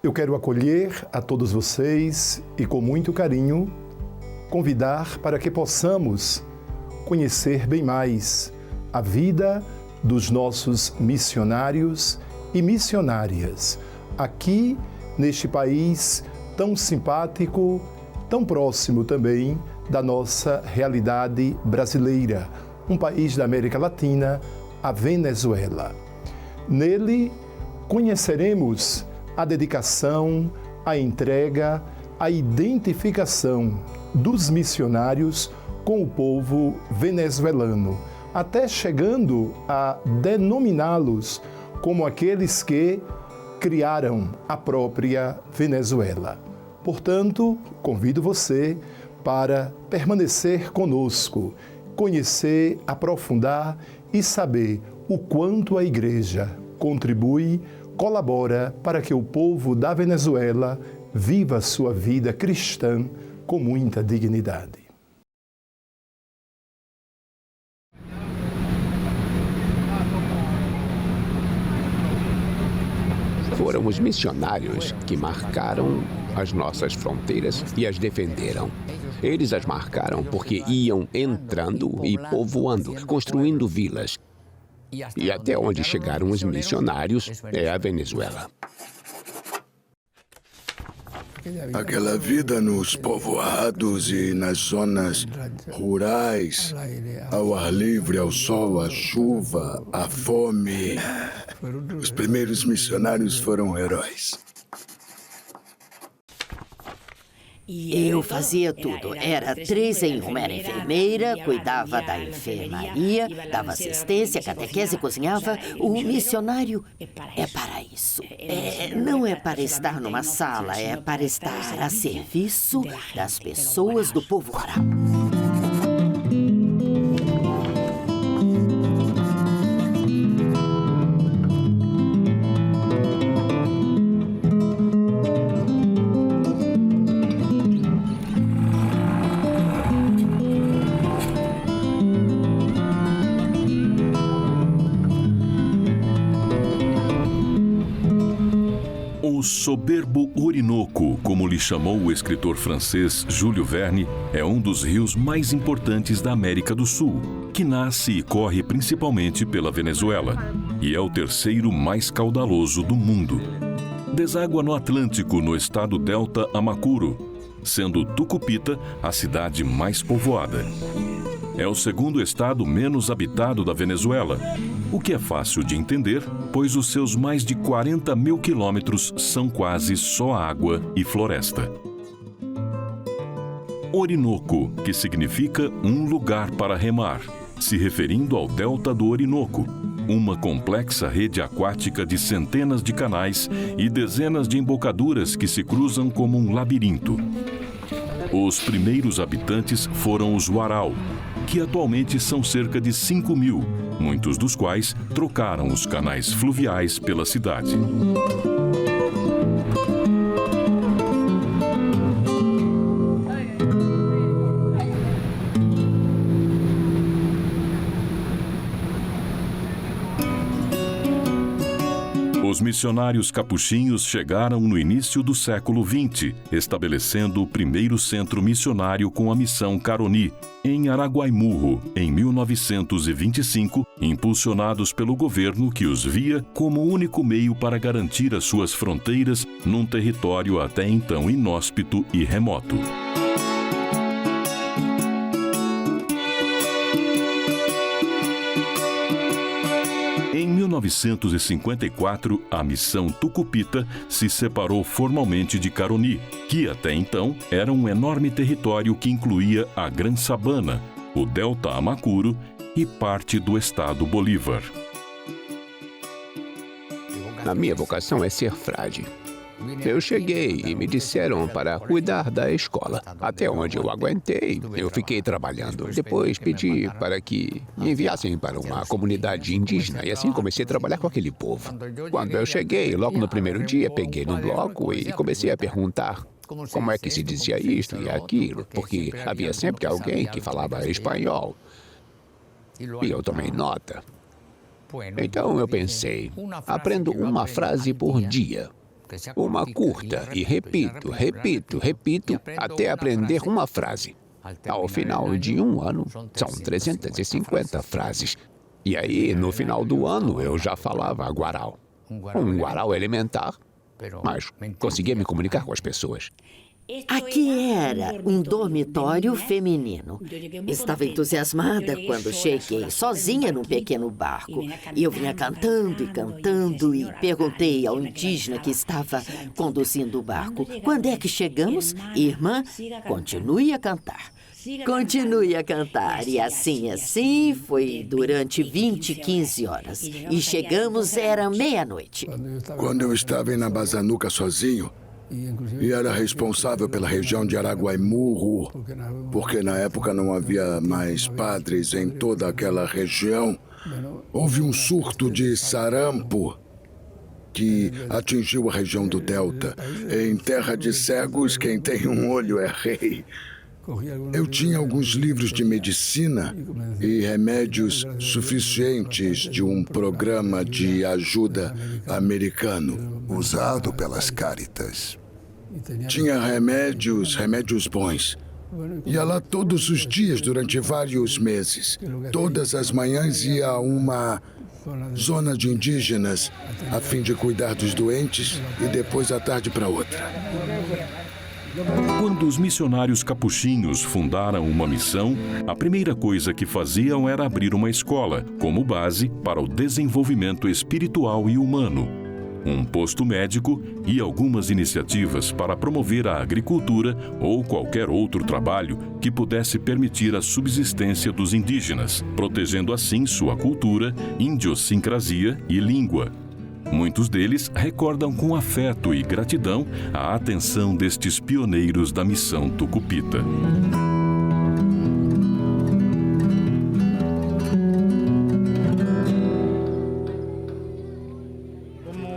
Eu quero acolher a todos vocês e, com muito carinho, convidar para que possamos conhecer bem mais a vida dos nossos missionários e missionárias aqui neste país tão simpático, tão próximo também da nossa realidade brasileira, um país da América Latina, a Venezuela. Nele, conheceremos a dedicação, a entrega, a identificação dos missionários com o povo venezuelano, até chegando a denominá-los como aqueles que criaram a própria Venezuela. Portanto, convido você para permanecer conosco, conhecer, aprofundar e saber o quanto a Igreja contribui, colabora para que o povo da Venezuela viva sua vida cristã com muita dignidade. Foram os missionários que marcaram as nossas fronteiras e as defenderam. Eles as marcaram porque iam entrando e povoando, construindo vilas. E até onde chegaram os missionários é a Venezuela. Aquela vida nos povoados e nas zonas rurais, ao ar livre, ao sol, à chuva, à fome. Os primeiros missionários foram heróis. Eu fazia tudo. Era 3 em 1. Era enfermeira, cuidava da enfermaria, dava assistência, catequese, cozinhava. O missionário é para isso. Não é para estar numa sala, é para estar a serviço das pessoas do povo rural. O soberbo Orinoco, como lhe chamou o escritor francês Júlio Verne, é um dos rios mais importantes da América do Sul, que nasce e corre principalmente pela Venezuela, e é o 3º mais caudaloso do mundo. Deságua no Atlântico, no estado Delta Amacuro, sendo Tucupita a cidade mais povoada. É o 2º estado menos habitado da Venezuela, o que é fácil de entender, pois os seus mais de 40 mil quilômetros são quase só água e floresta. Orinoco, que significa um lugar para remar, se referindo ao delta do Orinoco, uma complexa rede aquática de centenas de canais e dezenas de embocaduras que se cruzam como um labirinto. Os primeiros habitantes foram os Warao, que atualmente são cerca de 5 mil, muitos dos quais trocaram os canais fluviais pela cidade. Os missionários capuchinhos chegaram no início do século XX, estabelecendo o primeiro centro missionário com a missão Caroni, em Araguaimurro, em 1925, impulsionados pelo governo que os via como o único meio para garantir as suas fronteiras num território até então inóspito e remoto. Em 1954, a missão Tucupita se separou formalmente de Caroni, que até então era um enorme território que incluía a Gran Sabana, o Delta Amacuro e parte do estado Bolívar. A minha vocação é ser frade. Eu cheguei e me disseram para cuidar da escola. Até onde eu aguentei, eu fiquei trabalhando. Depois pedi para que me enviassem para uma comunidade indígena e assim comecei a trabalhar com aquele povo. Quando eu cheguei, logo no primeiro dia, peguei num bloco e comecei a perguntar como é que se dizia isto e aquilo, porque havia sempre alguém que falava espanhol. E eu tomei nota. Então eu pensei, aprendo uma frase por dia. Uma curta e repito, até aprender uma frase. Ao final de um ano, são 350 frases. E aí, no final do ano, eu já falava guaral. Um guaral elementar, mas conseguia me comunicar com as pessoas. Aqui era um dormitório feminino. Estava entusiasmada quando cheguei, sozinha num pequeno barco. E eu vinha cantando e perguntei ao indígena que estava conduzindo o barco: quando é que chegamos? Irmã, continue a cantar. Continue a cantar. E assim, foi durante 15 horas. E chegamos, era meia-noite. Quando eu estava em Nabazanuca sozinho, e era responsável pela região de Araguaimurro, porque na época não havia mais padres em toda aquela região, houve um surto de sarampo que atingiu a região do Delta. Em terra de cegos, quem tem um olho é rei. Eu tinha alguns livros de medicina e remédios suficientes de um programa de ajuda americano, usado pelas Cáritas. Tinha remédios bons. Ia lá todos os dias durante vários meses. Todas as manhãs ia a uma zona de indígenas a fim de cuidar dos doentes e depois à tarde para outra. Quando os missionários capuchinhos fundaram uma missão, a primeira coisa que faziam era abrir uma escola, como base para o desenvolvimento espiritual e humano, um posto médico e algumas iniciativas para promover a agricultura ou qualquer outro trabalho que pudesse permitir a subsistência dos indígenas, protegendo assim sua cultura, idiosincrasia e língua. Muitos deles recordam com afeto e gratidão a atenção destes pioneiros da missão tucupita.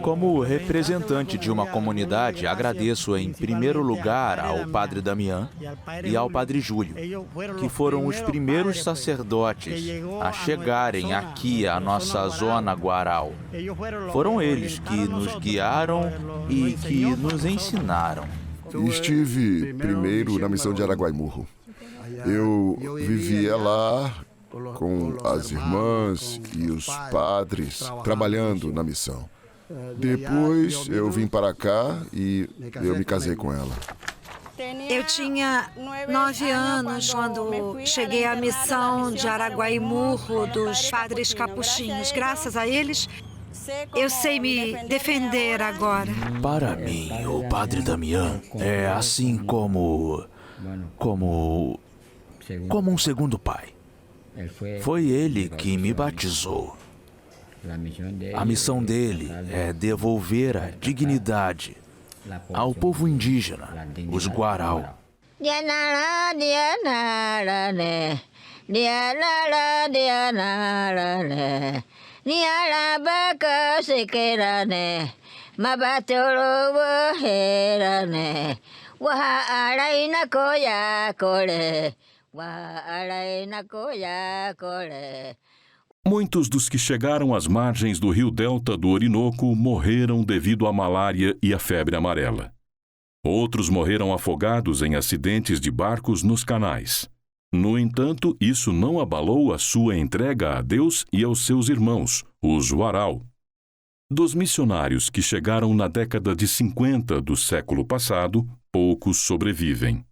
Como representante de uma comunidade, agradeço em primeiro lugar ao Padre Damião e ao Padre Júlio, que foram os primeiros sacerdotes a chegarem aqui à nossa zona guaral. Foram eles que nos guiaram e que nos ensinaram. Estive primeiro na missão de Araguaimurro. Eu vivia lá com as irmãs e os padres trabalhando na missão. Depois eu vim para cá e eu me casei com ela. Eu tinha 9 anos quando cheguei à missão de Araguaimurro dos Padres Capuchinhos. Graças a eles, eu sei me defender agora. Para mim, o Padre Damião é assim como um segundo pai. Foi ele que me batizou. A missão dele é devolver a dignidade ao povo indígena, os Guarau. Muitos dos que chegaram às margens do rio Delta do Orinoco morreram devido à malária e à febre amarela. Outros morreram afogados em acidentes de barcos nos canais. No entanto, isso não abalou a sua entrega a Deus e aos seus irmãos, os Warau. Dos missionários que chegaram na década de 50 do século passado, poucos sobrevivem.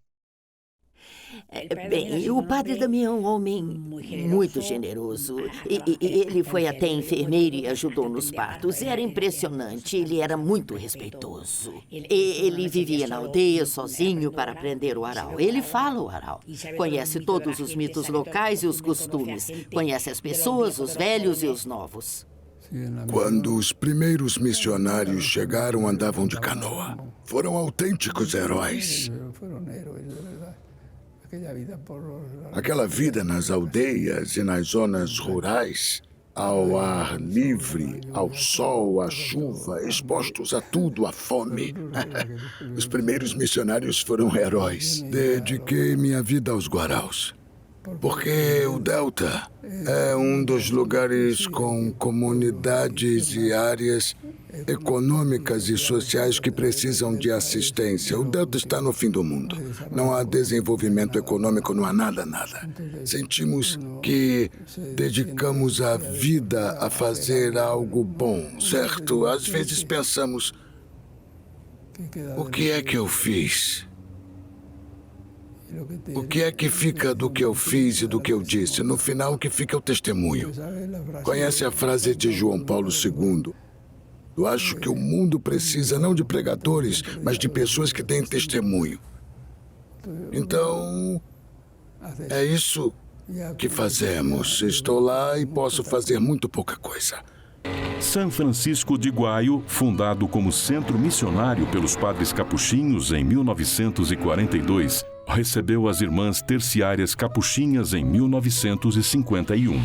Bem, o Padre Damião é um homem muito generoso. E ele foi até enfermeiro e ajudou nos partos. Era impressionante, ele era muito respeitoso. Ele vivia na aldeia sozinho para aprender o Warau. Ele fala o Warau. Conhece todos os mitos locais e os costumes. Conhece as pessoas, os velhos e os novos. Quando os primeiros missionários chegaram, andavam de canoa. Foram autênticos heróis. Aquela vida nas aldeias e nas zonas rurais, ao ar livre, ao sol, à chuva, expostos a tudo, à fome. Os primeiros missionários foram heróis. Dediquei minha vida aos Guaraus. Porque o Delta é um dos lugares com comunidades e áreas econômicas e sociais que precisam de assistência. O Delta está no fim do mundo. Não há desenvolvimento econômico, não há nada. Sentimos que dedicamos a vida a fazer algo bom, certo? Às vezes pensamos, o que é que eu fiz? O que é que fica do que eu fiz e do que eu disse? No final, o que fica é o testemunho. Conhece a frase de João Paulo II? Eu acho que o mundo precisa não de pregadores, mas de pessoas que têm testemunho. Então, é isso que fazemos. Estou lá e posso fazer muito pouca coisa. São Francisco de Guaio, fundado como centro missionário pelos padres capuchinhos em 1942, recebeu as irmãs terciárias capuchinhas em 1951.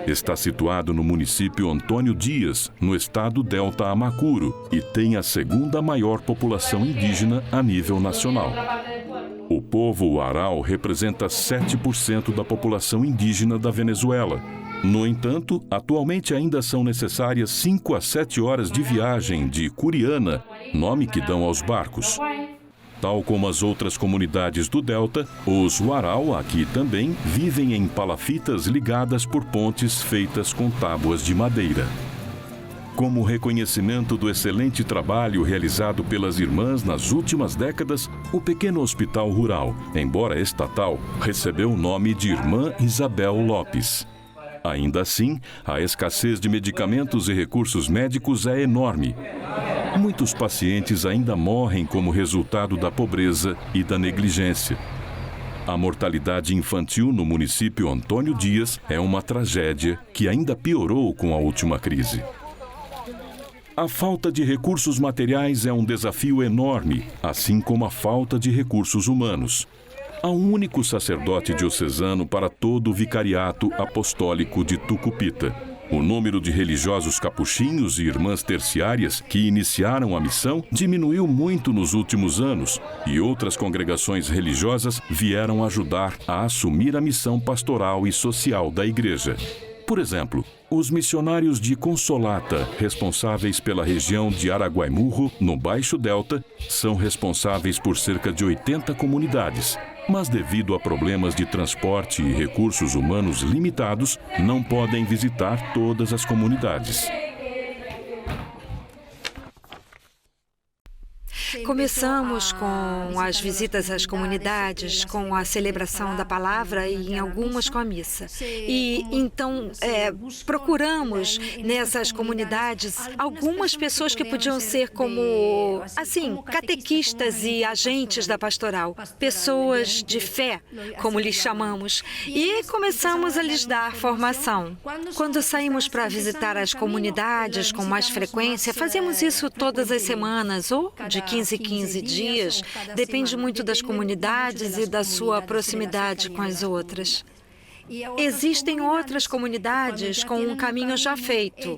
Está situado no município Antônio Dias, no estado Delta Amacuro, e tem a segunda maior população indígena a nível nacional. O povo Warao representa 7% da população indígena da Venezuela. No entanto, atualmente ainda são necessárias 5 a 7 horas de viagem de Curiana, nome que dão aos barcos. Tal como as outras comunidades do Delta, os Warao aqui também vivem em palafitas ligadas por pontes feitas com tábuas de madeira. Como reconhecimento do excelente trabalho realizado pelas irmãs nas últimas décadas, o pequeno hospital rural, embora estatal, recebeu o nome de Irmã Isabel Lopes. Ainda assim, a escassez de medicamentos e recursos médicos é enorme. Muitos pacientes ainda morrem como resultado da pobreza e da negligência. A mortalidade infantil no município Antônio Dias é uma tragédia que ainda piorou com a última crise. A falta de recursos materiais é um desafio enorme, assim como a falta de recursos humanos. Há um único sacerdote diocesano para todo o vicariato apostólico de Tucupita. O número de religiosos capuchinhos e irmãs terciárias que iniciaram a missão diminuiu muito nos últimos anos e outras congregações religiosas vieram ajudar a assumir a missão pastoral e social da igreja. Por exemplo, os missionários de Consolata, responsáveis pela região de Araguaimurro, no Baixo Delta, são responsáveis por cerca de 80 comunidades. Mas devido a problemas de transporte e recursos humanos limitados, não podem visitar todas as comunidades. Começamos com as visitas às comunidades, com a celebração da palavra e em algumas com a missa. E então procuramos nessas comunidades algumas pessoas que podiam ser como, assim, catequistas e agentes da pastoral, pessoas de fé, como lhes chamamos, e começamos a lhes dar formação. Quando saímos para visitar as comunidades com mais frequência, fazemos isso todas as semanas ou de 15 em 15 dias, depende muito das comunidades e da sua proximidade com as outras. Existem outras comunidades com um caminho já feito,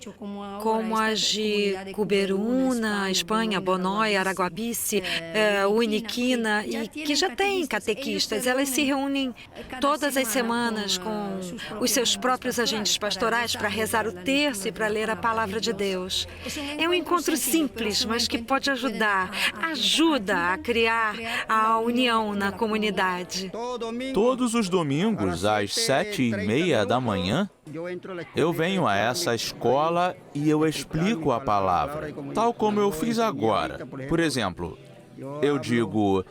como as de Cuberuna, Espanha, Bonói, Araguabice, Uniquina, e que já têm catequistas. Elas se reúnem todas as semanas com os seus próprios agentes pastorais para rezar o terço e para ler a palavra de Deus. É um encontro simples, mas que pode ajuda a criar a união na comunidade. Todos os domingos, às 7h30 da manhã, eu venho a essa escola e eu explico a palavra, tal como eu fiz agora. Por exemplo, eu digo: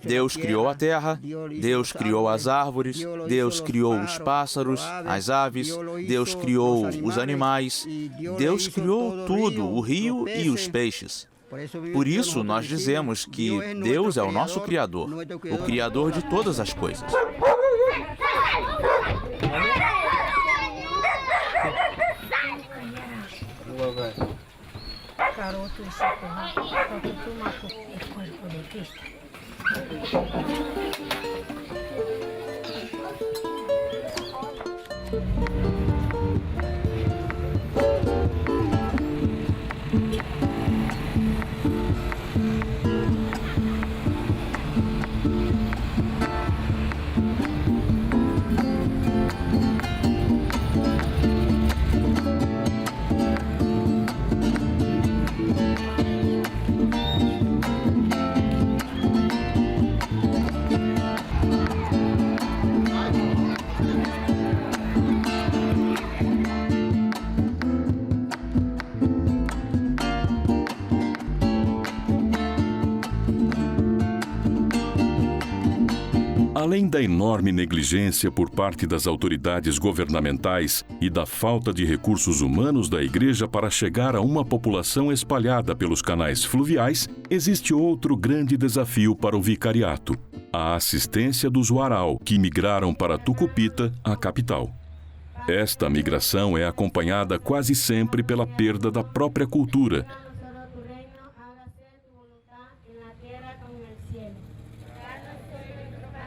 Deus criou a terra, Deus criou as árvores, Deus criou os pássaros, as aves, Deus criou os animais, Deus criou tudo, o rio e os peixes. Por isso, nós dizemos que Deus é o nosso Criador, o Criador de todas as coisas. Além da enorme negligência por parte das autoridades governamentais e da falta de recursos humanos da Igreja para chegar a uma população espalhada pelos canais fluviais, existe outro grande desafio para o vicariato: a assistência dos Warao, que migraram para Tucupita, a capital. Esta migração é acompanhada quase sempre pela perda da própria cultura.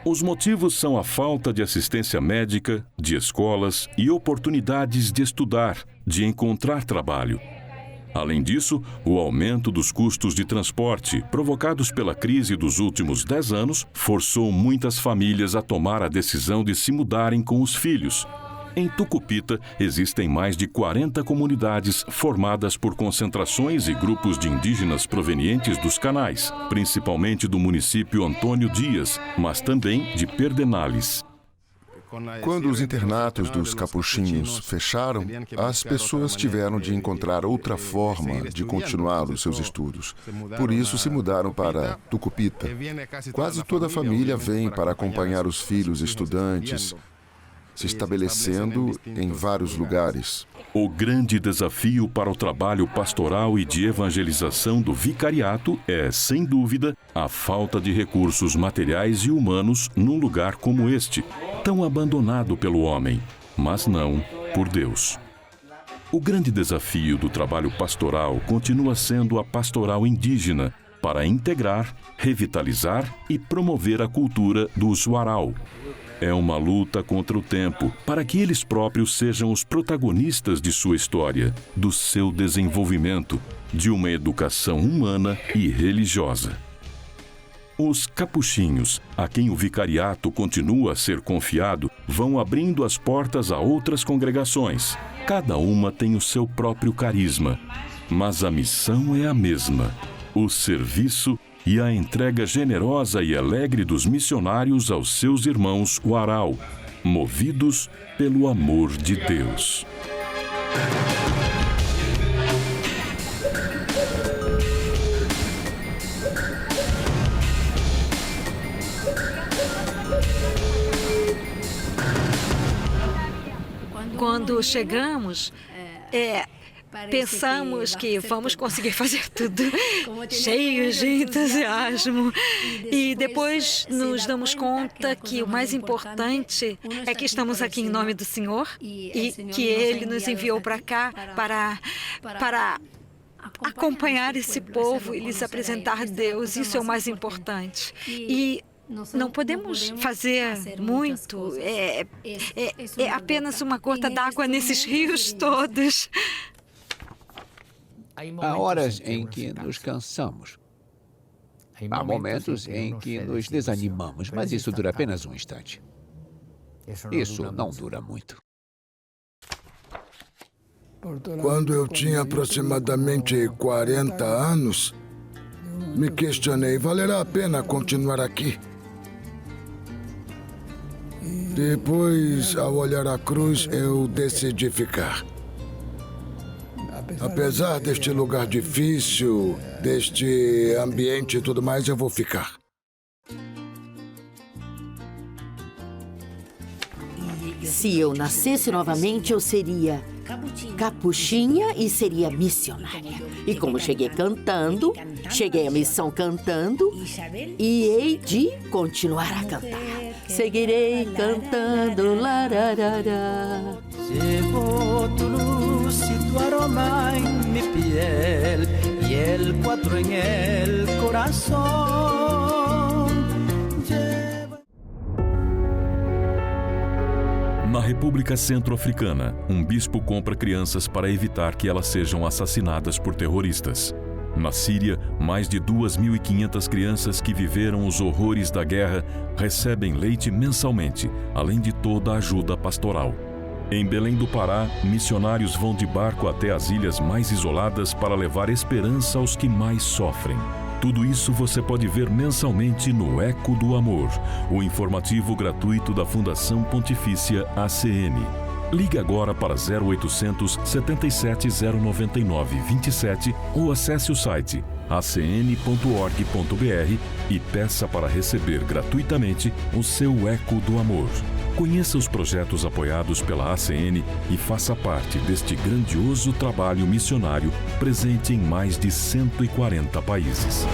Os motivos são a falta de assistência médica, de escolas e oportunidades de estudar, de encontrar trabalho. Além disso, o aumento dos custos de transporte, provocados pela crise dos últimos 10 anos, forçou muitas famílias a tomar a decisão de se mudarem com os filhos. Em Tucupita, existem mais de 40 comunidades formadas por concentrações e grupos de indígenas provenientes dos canais, principalmente do município Antônio Dias, mas também de Perdenales. Quando os internatos dos capuchinhos fecharam, as pessoas tiveram de encontrar outra forma de continuar os seus estudos. Por isso, se mudaram para Tucupita. Quase toda a família vem para acompanhar os filhos estudantes, se estabelecendo em vários lugares. O grande desafio para o trabalho pastoral e de evangelização do vicariato é, sem dúvida, a falta de recursos materiais e humanos num lugar como este, tão abandonado pelo homem, mas não por Deus. O grande desafio do trabalho pastoral continua sendo a pastoral indígena, para integrar, revitalizar e promover a cultura dos Warao. É uma luta contra o tempo, para que eles próprios sejam os protagonistas de sua história, do seu desenvolvimento, de uma educação humana e religiosa. Os capuchinhos, a quem o vicariato continua a ser confiado, vão abrindo as portas a outras congregações. Cada uma tem o seu próprio carisma, mas a missão é a mesma: o serviço e a entrega generosa e alegre dos missionários aos seus irmãos Warao, movidos pelo amor de Deus. Quando chegamos, pensamos que vamos conseguir fazer tudo, cheios de entusiasmo. E depois nos damos conta que o mais importante é que estamos aqui em nome do Senhor e que Ele nos enviou para cá para acompanhar esse povo e lhes apresentar Deus. Isso é o mais importante. E não podemos fazer muito. É apenas uma gota d'água nesses rios todos. Há horas em que nos cansamos. Há momentos em que nos desanimamos, mas isso dura apenas um instante. Isso não dura muito. Quando eu tinha aproximadamente 40 anos, me questionei: valerá a pena continuar aqui? Depois, ao olhar a cruz, eu decidi ficar. Apesar deste lugar difícil, deste ambiente e tudo mais, eu vou ficar. Se eu nascesse novamente, eu seria capuchinha e seria missionária. E como cheguei cantando, cheguei à missão cantando e hei de continuar a cantar. Seguirei cantando, lararara. Llevo tu luz y tu aroma en mi piel y el cuatro en el corazón. Na República Centro-Africana, um bispo compra crianças para evitar que elas sejam assassinadas por terroristas. Na Síria, mais de 2.500 crianças que viveram os horrores da guerra recebem leite mensalmente, além de toda a ajuda pastoral. Em Belém do Pará, missionários vão de barco até as ilhas mais isoladas para levar esperança aos que mais sofrem. Tudo isso você pode ver mensalmente no Eco do Amor, o informativo gratuito da Fundação Pontifícia ACN. Ligue agora para 0800 77 099 27 ou acesse o site acn.org.br e peça para receber gratuitamente o seu Eco do Amor. Conheça os projetos apoiados pela ACN e faça parte deste grandioso trabalho missionário presente em mais de 140 países.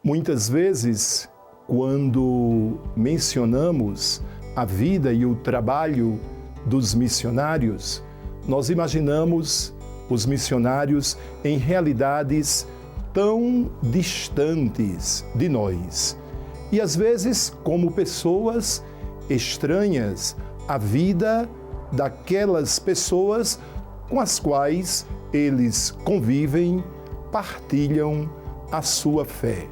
Muitas vezes, quando mencionamos a vida e o trabalho dos missionários, nós imaginamos os missionários em realidades tão distantes de nós. E às vezes, como pessoas estranhas à vida daquelas pessoas com as quais eles convivem, partilham a sua fé.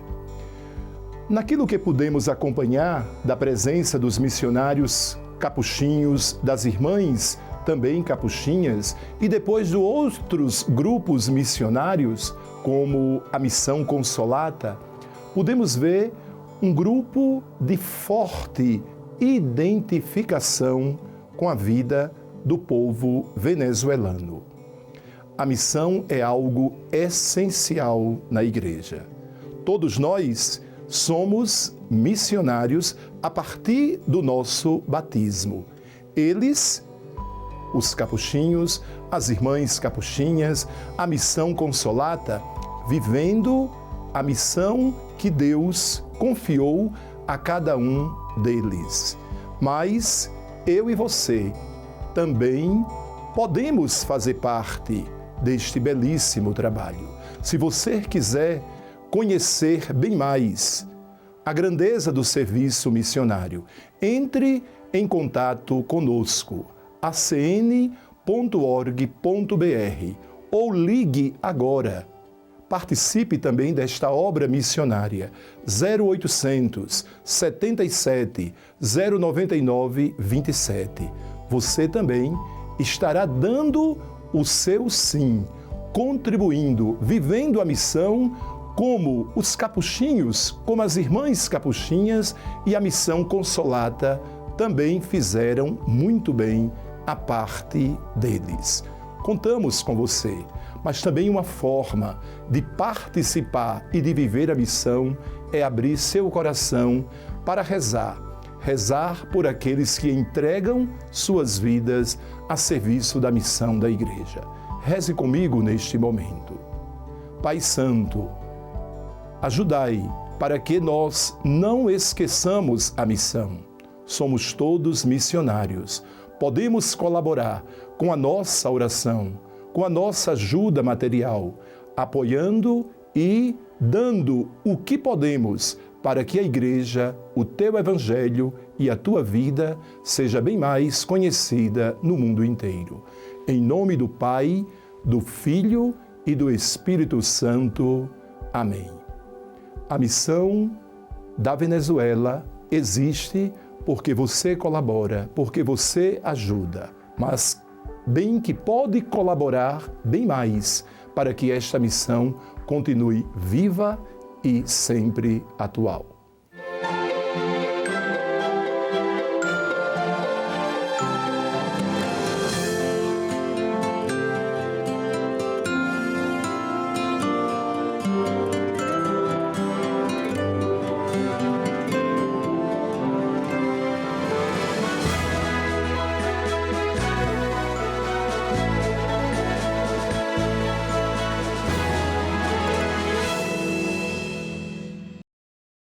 Naquilo que pudemos acompanhar da presença dos missionários capuchinhos, das irmãs também capuchinhas, e depois de outros grupos missionários, como a Missão Consolata, podemos ver um grupo de forte identificação com a vida do povo venezuelano. A missão é algo essencial na igreja. Todos nós somos missionários a partir do nosso batismo. Eles, os capuchinhos, as irmãs capuchinhas, a Missão Consolata, vivendo a missão que Deus confiou a cada um deles. Mas eu e você também podemos fazer parte deste belíssimo trabalho. Se você quiser conhecer bem mais a grandeza do serviço missionário, entre em contato conosco, acn.org.br, ou ligue agora. Participe também desta obra missionária, 0800 77 099 27. Você também estará dando o seu sim, contribuindo, vivendo a missão como os capuchinhos, como as irmãs capuchinhas e a Missão Consolata também fizeram muito bem a parte deles. Contamos com você, mas também uma forma de participar e de viver a missão é abrir seu coração para rezar. Rezar por aqueles que entregam suas vidas a serviço da missão da Igreja. Reze comigo neste momento. Pai Santo, ajudai para que nós não esqueçamos a missão. Somos todos missionários. Podemos colaborar com a nossa oração, com a nossa ajuda material, apoiando e dando o que podemos para que a Igreja, o teu Evangelho e a tua vida seja bem mais conhecida no mundo inteiro. Em nome do Pai, do Filho e do Espírito Santo. Amém. A missão da Venezuela existe porque você colabora, porque você ajuda, mas bem que pode colaborar bem mais para que esta missão continue viva e sempre atual.